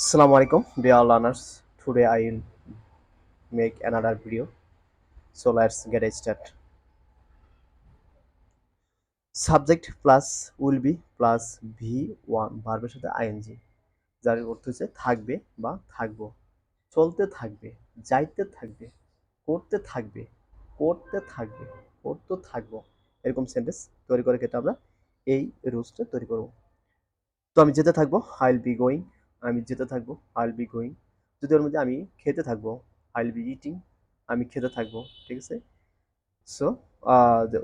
Assalamu alaikum, dear learners. Today I will make another video. So let's get it started. Subject plus will be plus V1 ভার্বের সাথে ing যার অর্থ হচ্ছে থাকবে বা থাকবো, চলতে থাকবে, যাইতে থাকবে, করতে থাকবে, করতে থাকবে, করতে থাকবো, এরকম সেন্টেন্স তৈরি করে ক্ষেত্রে আমরা এই রুলসটা তৈরি করব। তো আমি যেতে থাকবো, আই উইল বি গোয়িং। আমি যেতে থাকবো, আই উইল বি গোয়িং। যদি ওর মধ্যে আমি খেতে থাকবো, আই উইল বি ইটিং। আমি খেতে থাকবো, ঠিক আছে। So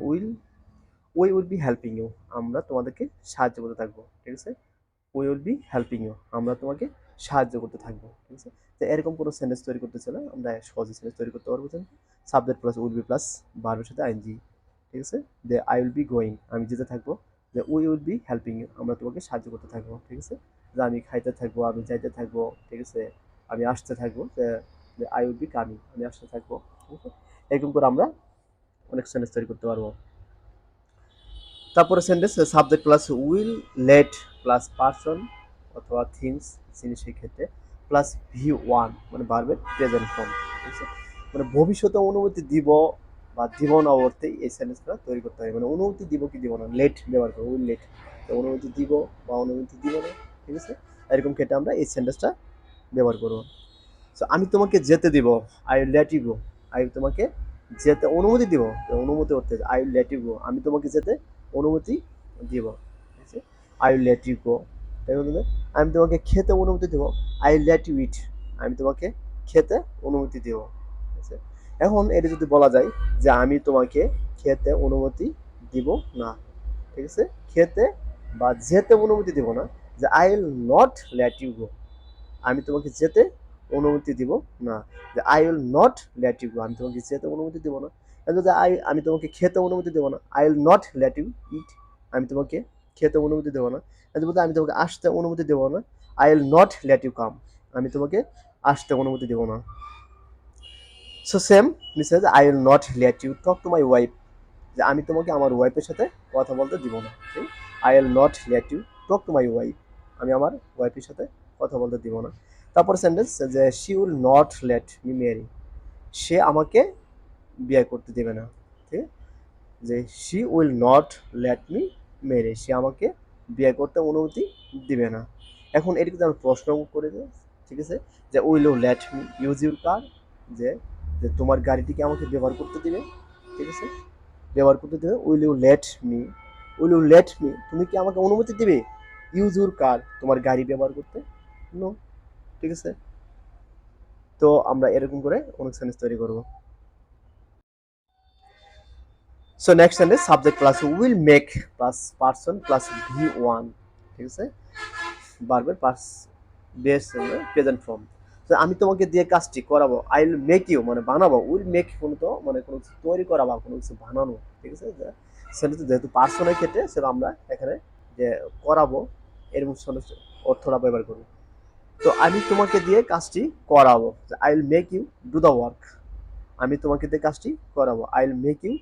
we will be helping you. আমরা তোমাদেরকে সাহায্য করতে থাকবো, ঠিক আছে। We will be helping you. আমরা তোমাকে সাহায্য করতে থাকবো, ঠিক আছে। তো এরকম কোনো সেন্টেন্স তৈরি করতে চাইলে আমরা সহজে সেন্টেন্স তৈরি করতে পারবো। Subject plus will be plus ভার্বের সাথে আইএনজি, ঠিক আছে। যে আই উইল বি গোয়িং, আমি যেতে থাকবো। যে we will be helping you, আমরা তোমাকে সাহায্য করতে থাকবো, ঠিক আছে। যে আমি খাইতে থাকবো, আমি যাইতে থাকবো, ঠিক আছে। আমি আসতে থাকবো, যে আই উইল বি কামিং, আমি আসতে থাকবো, ঠিক আছে। এরকম করে আমরা অনেক সেন্টেন্স তৈরি করতে পারবো। তারপরে sentence subject plus will, let plus person অথবা থিংস জিনিসের ক্ষেত্রে প্লাস V1 মানে ভার্বের প্রেজেন্ট ফর্ম, ঠিক আছে। মানে ভবিষ্যতে অনুমতি দিব বা দিব না অর্থে এই সেন্টেন্সটা তৈরি করতে হয়। মানে অনুমতি দিব কি দিব না, লেট ব্যবহার করবো, উইল লেট। অনুমতি দিব বা অনুমতি দিব না, ঠিক আছে। এরকম ক্ষেত্রে আমরা এই সেন্টেন্সটা ব্যবহার করবো। সো আমি তোমাকে যেতে দিব, I will let you go. আমি তোমাকে যেতে অনুমতি দিব, অনুমতি করতে I will let you go, আমি তোমাকে যেতে অনুমতি দিব, ঠিক আছে। I will let you go. তাই বলতে আমি তোমাকে খেতে অনুমতি দেব, I will let you eat. আমি তোমাকে খেতে অনুমতি দেব, ঠিক আছে। এখন এটা যদি বলা যায় যে আমি তোমাকে খেতে অনুমতি দিব না, ঠিক আছে। খেতে বা যেতে অনুমতি দিব না, যে I will not let you go. আমি তোমাকে যেতে অনুমতি দিব না, যে I will not let you go. আমি তোমাকে যেতে অনুমতি দিব না। যদি আমি তোমাকে খেতে অনুমতি দেবো না, I will not let you eat. আমি তোমাকে খেতে অনুমতি দেবো না। বলতে আমি তোমাকে আসতে অনুমতি দেবো না, I will not let you come. আমি তোমাকে আসতে অনুমতি দেবো না। So same message I will not let you talk to my wife. যে আমি তোমাকে আমার ওয়াইফের সাথে কথা বলতে দিব না, ঠিক। I will not let you talk to my wife. আমি আমার ওয়াইফের সাথে কথা বলতে দিব না। তারপর সেন্টেন্স যে she will not let me marry. সে আমাকে বিয়ে করতে দেবে না, ঠিক। যে she will not let me marry, সে আমাকে বিয়ে করতে অনুমতি দিবে না। এখন এটিকে আমি প্রশ্ন করে দিই, ঠিক আছে। যে will you let me use your car. যে যে তোমার গাড়িটিকে আমাকে ব্যবহার করতে দিবে, ঠিক আছে। ব্যবহার করতে দেবে, will you let me. Will you let me, তুমি কি আমাকে অনুমতি দিবে ইউজ ইউর কার, তোমার গাড়ি ব্যবহার করতে? নো, ঠিক আছে। তো আমরা এরকম করে অনেক সেন্টেন্স তৈরি করব। So next sentence subject plus will make plus person plus V1, ঠিক আছে। ভার্বের পাস বেস প্রেজেন্ট ফর্ম। তো আমি তোমাকে দিয়ে কাজটি করাবো, আই উইল মেক ইউ মানে বানাবো, উইল মেক মূলত মানে কোনো কিছু তৈরি করা বা কোনো কিছু বানানো, ঠিক আছে। সেটা যেহেতু পার্সনের ক্ষেত্রে সেটা আমরা এখানে যে করাবো এরকম অর্থটা ব্যবহার করবো। তো আমি তোমাকে দিয়ে কাজটি করাবো, I will make you do the work. আমি তোমাকে দিয়ে কাজটি করাবো, I will make you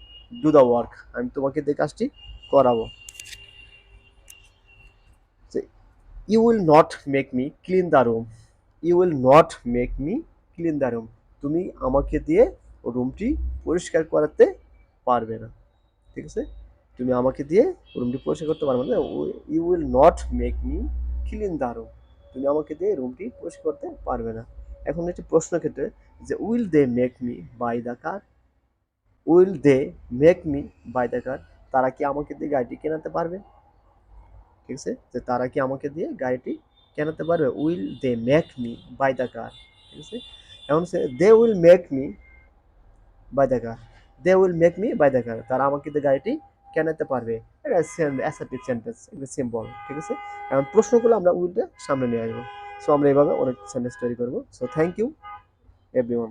do the work. আমি তোমাকে দিয়ে কাজটি করাবো। You will not make me clean the room. You will not make me clean the room. তুমি আমাকে দিয়ে রুমটি পরিষ্কার করাতে পারবে না, ঠিক আছে। তুমি আমাকে দিয়ে রুমটি পরিষ্কার করতে পারবে না। You will not make me clean the room. তুমি আমাকে দিয়ে রুমটি পরিষ্কার করতে পারবে না। এখন একটি প্রশ্ন ক্ষেত্রে যে will they make me buy the car. Will they make me buy the car, তারা কি আমাকে দিয়ে গাড়িটি কেনাতে পারবে, ঠিক আছে। যে তারা কি আমাকে দিয়ে গাড়িটি কেনাতে পারবে, will they make me buy the car, ঠিক আছে। এখন they will make me buy the car. They will make me buy the car, তারা আমাকে দিয়ে গাড়িটি কেনাতে পারবে। এটা অ্যাসার্টিভ সেন্টেন্স, এটা সিম্পল, ঠিক আছে। এখন প্রশ্নগুলো আমরা উইলটা সামনে নিয়ে আসবো। সো আমরা এইভাবে অনেক সেন্টেন্স তৈরি করবো। So thank you everyone.